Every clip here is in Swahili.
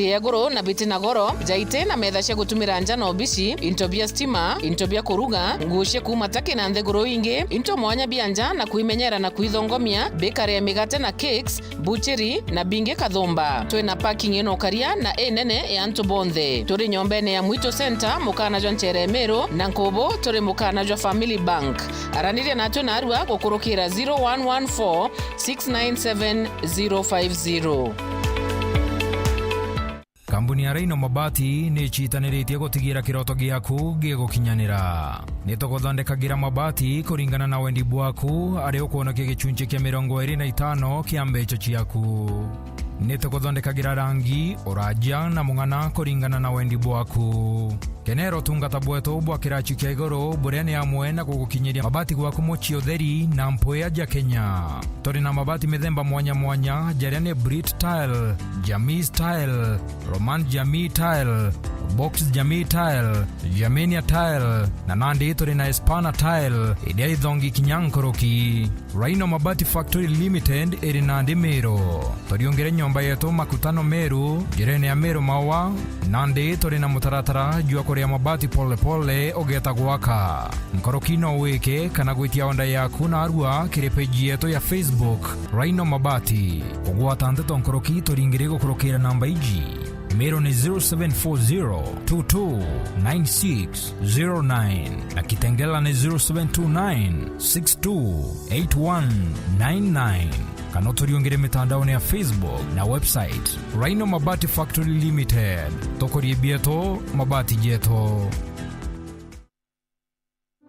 Tiegoro na biti na goro jaite na metha cia gutumira nja na obici into bia stima into bia kuruga ngucie kuma taki na nthegoro ingi into mwanya bia nja na kuimenyera na kuithongomia bakery ya migate na cakes butchery na bingi kathumba twina parking ino karia na nene ya antu bonthe turi nyombene ya Mwito Center mukana jwa Nchere Meru na Nkobo turi mukana jwa Family Bank araniria na tuna arua gukurukira 0114 697 050. Kambuni ya Reino Mabati ni chitaniritie gutigira kiroto giaku gigukinyanira. Nituguthondekagira mabati kuringana na wendi bwaku ari ukuona gicunjĩ kia 25 kia mbeca ciaku. Nituguthondekagira rangi, oraja na mung'ana kuringana na wendi bwaku. Kenero tungata bwetu bwa kirachi kia iguru buria ni amwe na gugukinyiria mabati gwaku mochi utheri na mpoya ja Kenya. Turi na mabati mithemba mwanya mwanya jaria ni Brit Tile, Jamii Tile, Roman Jamii Tile, Box Jamii Tile, Jamenia Tile na nandi turi na Espana Tile iria ithongi kinyankoroki. Reino Mabati Factory Limited iri nandi Meru. Turiongere nyomba yetu makutano Meru jirene ya Meru Mawa nandi turi na mutaratara jua kuria mabati pole pole ogeta gwaka. Nkoroki no wike kana gwitia onda yaku na arua kiri page yetu ya Facebook Reino Mabati. Kugwata nteto nkoroki turingire gukurukira namba iji Meru ni 0740229609 na Kitengela ni 0729628199. Kana turiongere mitandao ya Facebook na website Reino Mabati Factory Limited. Tokorie bieto mabati jeto.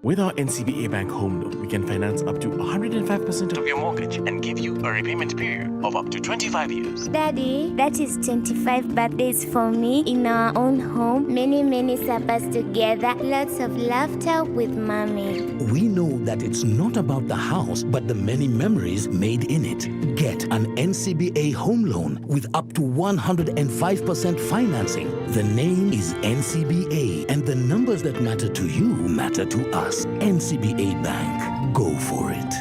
With our NCBA Bank Home Loan, we can finance up to 105% of your mortgage and give you a repayment period of up to 25 years. Daddy, that is 25 birthdays for me in our own home. Many suppers together. Lots of laughter with mommy. We know that it's not about the house, but the many memories made in it. Get an NCBA home loan with up to 105% financing. The name is NCBA, and the numbers that matter to you matter to us. NCBA Bank. Go for it.